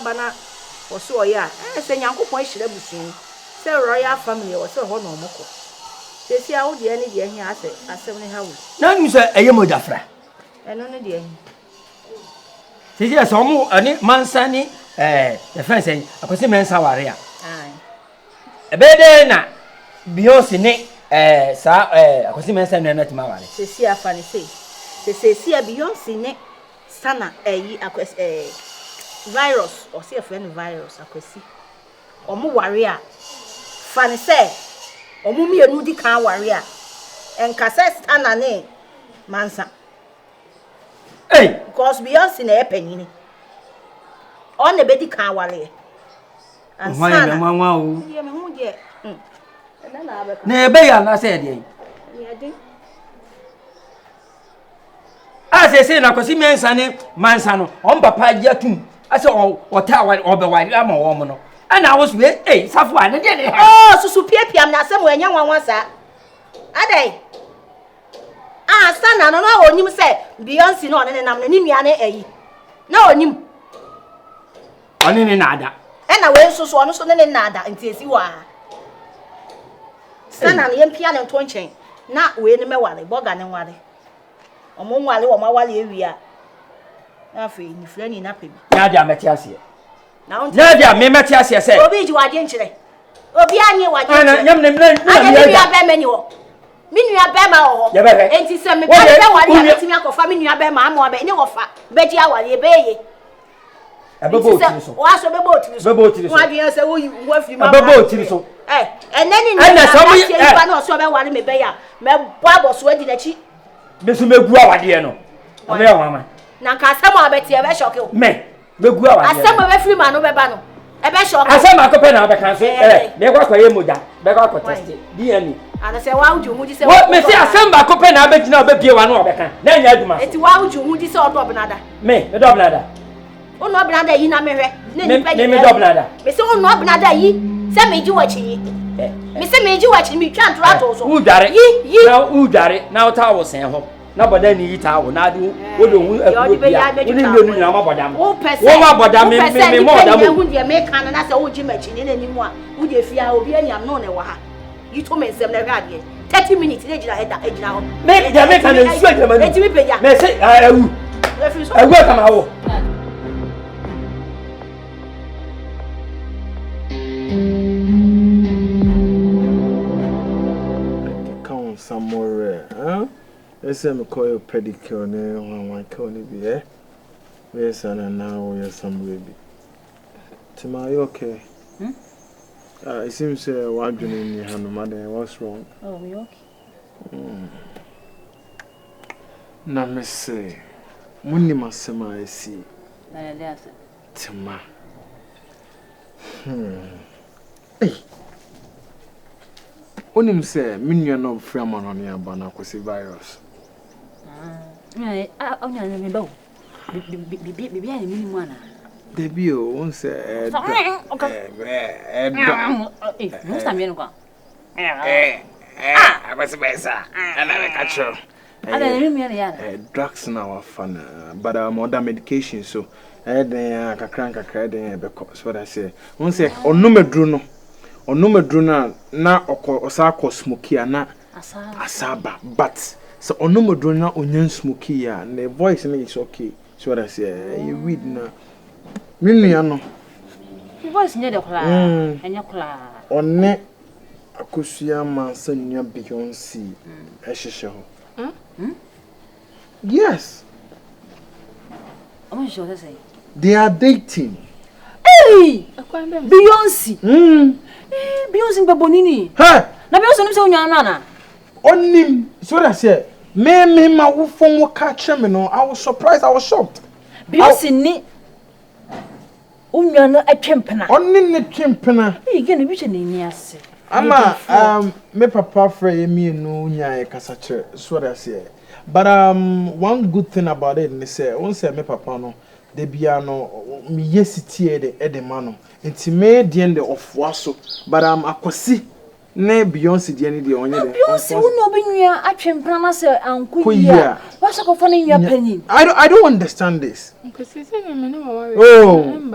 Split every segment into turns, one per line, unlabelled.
bana or so ya. Say Yankopon should have seen. Say royal family or so no more. They see how the any dear here say as 70 house.
Now you say a yamo jafra.
And only dear.
Say yes, omo ani Mansa ni the friend saying akosi Mansa waria.
Aye.
E be de na Beyonce ni sa akosi Mansa no na tima ware.
Say see afani say see Beyonce ni sana akwesi virus or see a friend virus akwesi. Omo waria. Fani say omo mienu di kan waria. Enkasa sana ne Mansa.
Hey,
because Beyonce na epenini. On the bedi kan wale. And
sana. Mama o.
Ye me hu de.
Na ebe ya na say de.
Ye de.
Say na kwasi Mansa no. On papa atum. Ase o ta wa obewari ama wo mo no. Ana wo so eh safo a ne de ne.
Oh, susu piapiam na asem wanya nwanwa sa. Adai. Sana no na onim say Beyonce no ne nam ni nua ne ayi. Na onim.
Oni ni nada.
E na we so ono so ne nada nti esi wa. Sana no yempia ne to nchen. Na we ne mewale boga ne nwale. Omo nwale wo mawale ewia. Na fe ni frani na pebi.
Ya dia meti ase.
Na
dia me meti ase say.
Obi ji wade nchire. Obi anye wade nchire.
Ana nyam ne mna
ya be mani wo. Minua be ma wo. Enti se me be wale abetimi akofa minua be ma ama be ni wo fa. Beji awale be ye.
Abebo otiri so.
Wa so bebo otiri so.
Bebo otiri so.
Wa dia se wo fi ma.
Abebo otiri so.
Eneni ni na so ba na so be wale me be ya. Me bo aboso adi na chi.
Me so megu awade no. Ame ya mama.
Na ka asem abeti e be shock o.
Me megu awade.
Asem be free ma no be ba no. E be shock.
Asem akope na be kan so me kwa kwa ye moja. Be kwa kwa test. DNA.
Ana se wa uju hu di se.
What me say asem akope na be gina obebie wa no obeka. Na nya aduma.
Eti wa uju hu di se odo obnada.
Me do obnada.
Ono obnada yi na mehwe. Na ni pa.
Me do obnada.
Me se ono obnada yi se meji wachi yi. Me se meji wachi mi twa ntro ato so.
U dare.
Yi.
Na u dare. Na uta wo sen ho. Na boda ni yita wo na do wo do hu akubia. Wo ni no nyama boda mo. Wo ma boda me mo boda mo.
Hu de me kan na se wo ji machi ni na ni mu a. Wo de fia obi anyam no ne wa ha. You told me nsem na hwade 30 minutes na ejina header ejina ho.
Me de me kan nsu ejina mani.
Ejimi peja.
Me say awu. Awu kama wo.
Count somewhere, huh? Let's say me call you pedicure ne one call ni bi eh. Yes and now we are some baby. Tima, you okay? It seems one in your hand, mother. What's wrong?
Oh, we okay.
Now, me say, Munni Masema, I see. Tima. Hey. Onim say, Minya no Freeman on your banner, because virus. Debbie, won't say, I was better, and I catch her. Drugs now are fun, but other medication, so I had a crank a credit because what I say. One say, on no medruno, or no medruna, na or sarco smoky, and not asaba, but so on no medruna, onion smoky, and the voice is okay. So what I say, you read now. Miniano.
He was near the class, and your class.
On ne Akusia Mansa Beyonce, as she show. Yes.
I'm sure to say
they are dating.
Hey, Beyonce. Beyonce Babonini.
Huh?
Na Beyonce no nana.
Only so that say, me my phone will catch him. No, I was surprised. I was shocked.
Beyonce ni. No a chimpana.
Only the chimpana.
You get a vision in yes.
Ama me papa frey me no nya kasache so that say. But one good thing about it they say once say me papa no de bia no me yesiti e de mano. Enti me de end of waso but akosi Ne Beyonce di any di onye de.
Beyonce who no be nua atwempra na se anko yia. What so for nua panin?
I don't understand this.
Because he said me no worry.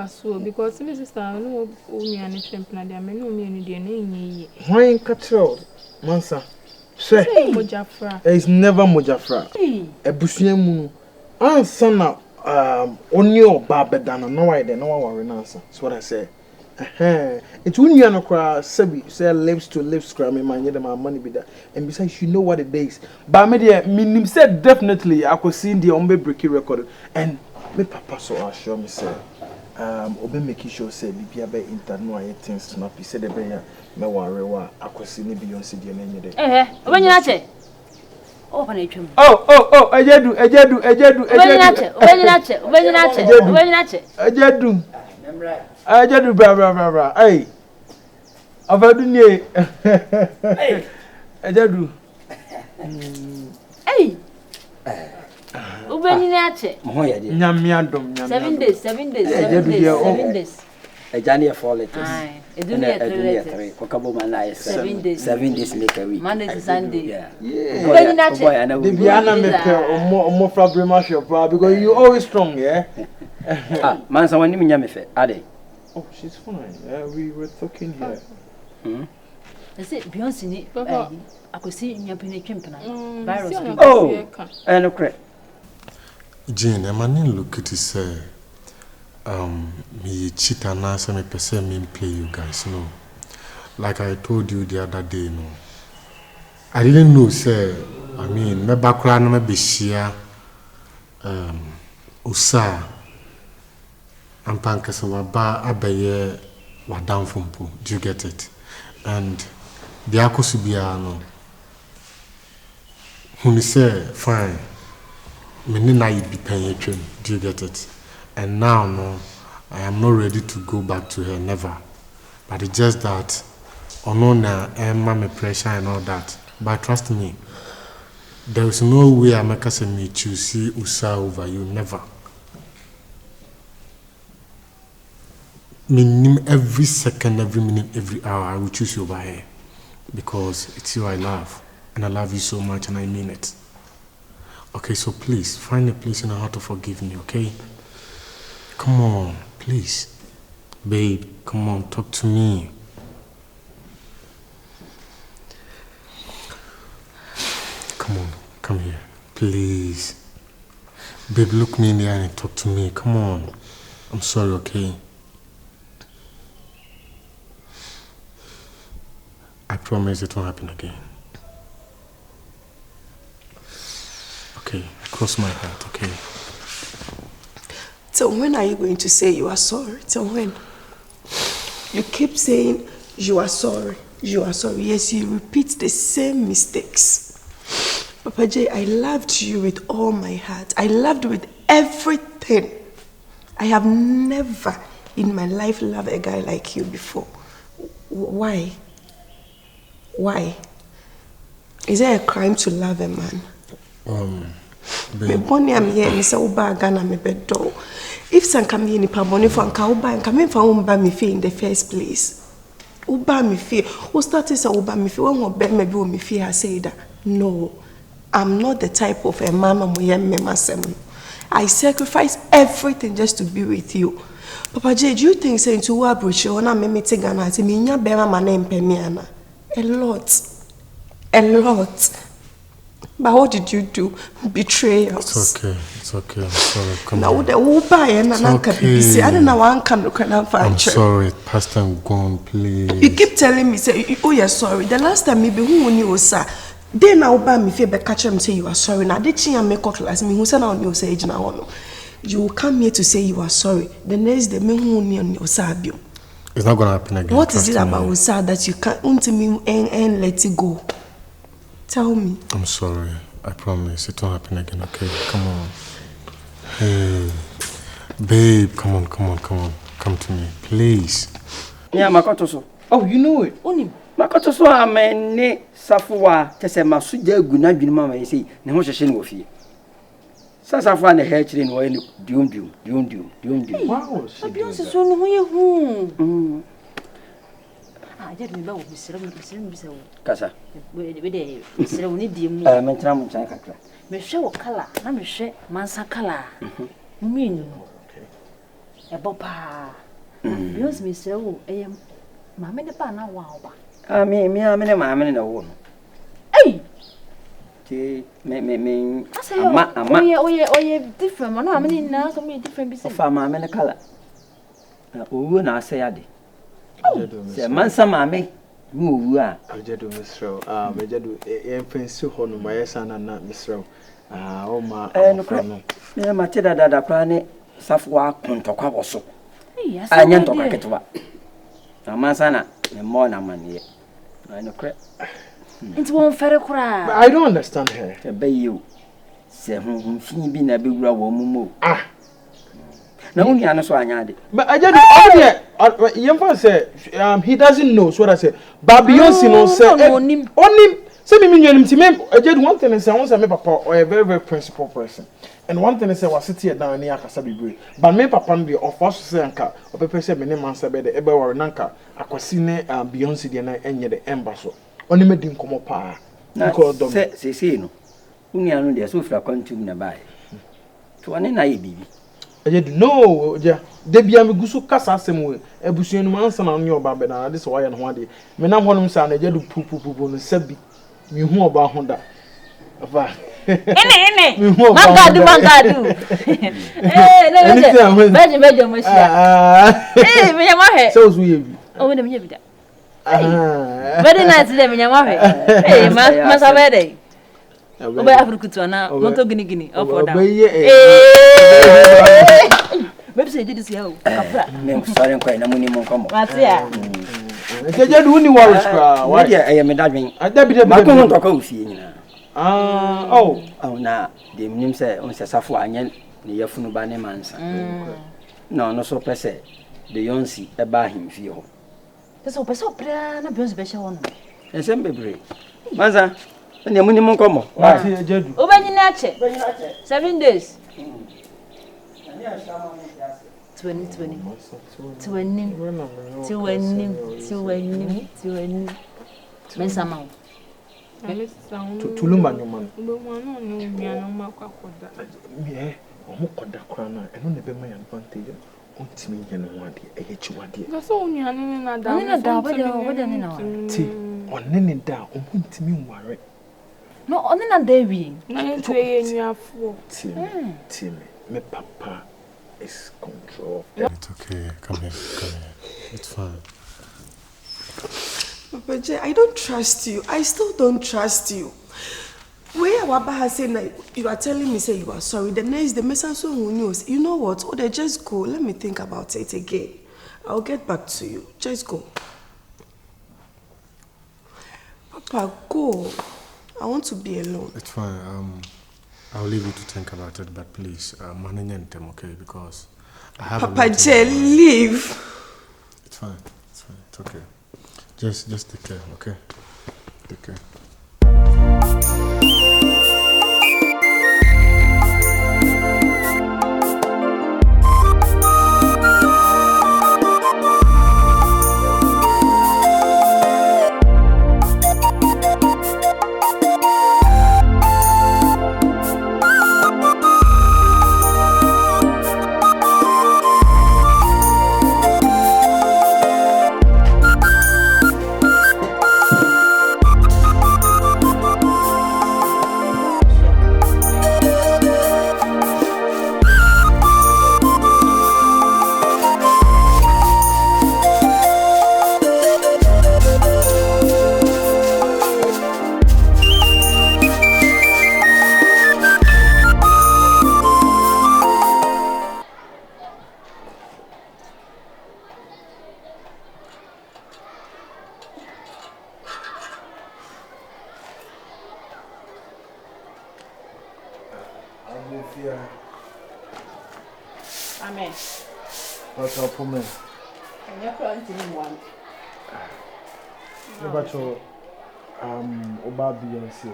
So because my sister no nua ne twempra dia me no me no de na nyi.
When cattle Mansa. Say
Mojafra.
It's never Mojafra. Ebusua mu ansa na oni oba bedana no why there no one worry answer. That's what I say. It's when you are cry say lips to lips cry me man my money be that. And besides you know what it is. But me said definitely I could see the ombe breaky record and me papa so assure me say obe make sure say bibia be interno things snap he said the be me worry wa I could see ni Beyonce dey na nyede.
Obanyina che. Oh pa na etwam.
Oh ejedu.
Obanyina che.
Ejedu. Ajadu bra. Hey. Avadu nie. Hey. Ajadu.
Hey. Obanyina che.
Mo ya de.
Nyamiadom.
7 days.
Ejani e 4 letters.
Aye. Eduni e 3.
Kokabo man na
7 days.
7 days make a week.
Monday to Sunday.
Yeah.
Obanyina che.
The Biana make omo problem shop because you always strong, yeah.
Mansa wani mi nyame fe. Ade.
Oh, she's fine. We were talking here.
I said Beyonce ni akosi nyapene twempena. Virus.
Oh. No correct.
Jane, I man look at this me cheat and answer me person me play you guys, no. Like I told you the other day, no. I didn't know, sir. I mean, my background may be share Usa and Pankasa Waba Abaye were down from pool. Do you get it? And the Akosibiano who me say fine. Me need be paying. Do you get it? And now, no, I am not ready to go back to her, never. But it's just that, Onona, Emma, me pressure and all that. But trust me, there is no way I make us me choose see Usa over you, never. Minimum every second, every minute, every hour, I will choose you over her. Because it's you I love. And I love you so much and I mean it. Okay, so please, find a place in your heart to forgive me, okay? Come on, please. Babe, come on, talk to me. Come on, come here, please. Babe, look me in the eye and talk to me. Come on. I'm sorry, okay? I promise it won't happen again. Okay, cross my heart, okay?
So when are you going to say you are sorry? So when? You keep saying you are sorry. You are sorry. Yes, you repeat the same mistakes. Papa J, I loved you with all my heart. I loved you with everything. I have never in my life loved a guy like you before. Why? Why? Is it a crime to love a man? Me boni am here me say uba Ghana me bedo. If san come here ni pa boni for anka uba anka me fa umba me fe in the first place. Uba me fe. Who started say uba me fe when wo be me bi me fe ha say that. No. I'm not the type of a man mo yem me masem. I sacrifice everything just to be with you. Papa J, do you think saying to wa approach you na me meet Ghana say me nya be ma na empe me ana? A lot. A lot. But what did you do? Betrayal.
It's okay. It's okay. I'm sorry. Come
now
on.
the uba and BBC. I don't know one can look at
I'm sorry. Pastor, go on, please.
You keep telling me, say, oh, you're sorry. The last time maybe who knew, sir. Then now uba me feel be catch him say you are sorry. Now did she make up class me who said now you say now. You will come here to say you are sorry. The next day me who knew your sabio.
It's not gonna happen again.
What is it about Usa that you can't me and let it go? Tell me.
I'm sorry. I promise it won't happen again, okay? Come on. Hey. Babe, come on. Come to me, please.
Yeah, Makotoso.
Oh, you know it.
Onim.
Makotoso amene safuwa tese masuja eguna dwuma ma yesi ne ho hyehye ne wofie. Sasafuwa ne he kire ne wo ne dium.
Wow.
Beyonce so no ho ye hu. I didn't know Mr.
Kasa.
We need the
Mentram Chankatra.
me show color, na me share Mansa color. Mean a bopa. Because Mr. A mamma de pana wow.
I mean, I'm in a woman.
Hey!
Me,
I say, oh, yeah, different. I mean, now so many different pieces.
Farmer, I'm in a color. Oh, now say I did. Say, Mansa, mammy, who are.
I just do Miss Row. I just do a fancy home, my son, and not Miss Row. Oh, my,
no, Matilda, that a planet, Safwa, Contoca was so.
Yes,
I am talking to her. Mansa, and more than money. I know crap.
It's one fair cry.
I don't understand her.
Obey you. Say, whom she be a big woman.
Ah.
No, only I know so I had it.
But I just young say he doesn't know what I say. But Beyonce knows say on him. Say me him to me. I just one thing is I want to make papa or a very very principled person. And one thing is I was sitting down near Kasabi. But me papa the of us say anka or papa say me name Mansa be the ebe or nanka akwasine Beyonce the na enye the embassy. Oni me din komo pa.
Say no. Uni anu de so fra kwantum na bai. To ane na ye bibi.
I no, ja. De bia me gusu kasa asem we. Ebusua no Mansa na ne oba be na de so wa ye no ho ade. Me na honum sa na je do pupupu no sabi. Me hu oba ho da. Afa.
Ene. Mangadu. Eh, no. Beje mo sia. Eh, me yama he.
So so ye bi.
O me me bi da. Very nice them in your wife. Hey, Masa Verde. Oba Africa na Monto Gini for that. Maybe say this here.
Me sorry ko na muni mon komo.
Watia.
Eje do ni worries kra.
Why dey I am dadwen.
Adabi
Ma ko mon to ka ofie nyina.
Oh
na de mnim say on se safo anya ne yafunu ba ne Mansa. No so pese de yonsi e ba him fie ho.
So pra na Beyonce be sha wono.
Ensem bebre. Mansa, ne muni mon komo.
Why say eje do?
Obanyi na che. 7 days. 2020. Mensa ma.
Tulumba nyoma. Me omo koda kra na eno ne be my advantage. Ontimi ye no wade eye chiwade.
Ga so onuane na da.
Na da wode na.
Ti onene da ontimi nware.
No onne na da wi.
Na ntu ye nuafo.
Ti me papa is control.
It's okay. Come here. It's fine.
Papa J, I don't trust you. I still don't trust you. Where Waba has said that you are telling me say you are sorry. The next the message who knows. You know what? Oh, they just go. Let me think about it again. I'll get back to you. Just go. Papa, go. I want to be alone.
It's fine. I'll leave you to think about it, but please, manage them, okay? Because I have.
Papa J, leave.
It's fine. It's okay. Just take care, okay? Take care.
Amen.
What's up for me?
And you're planting one.
Oba Beyonce.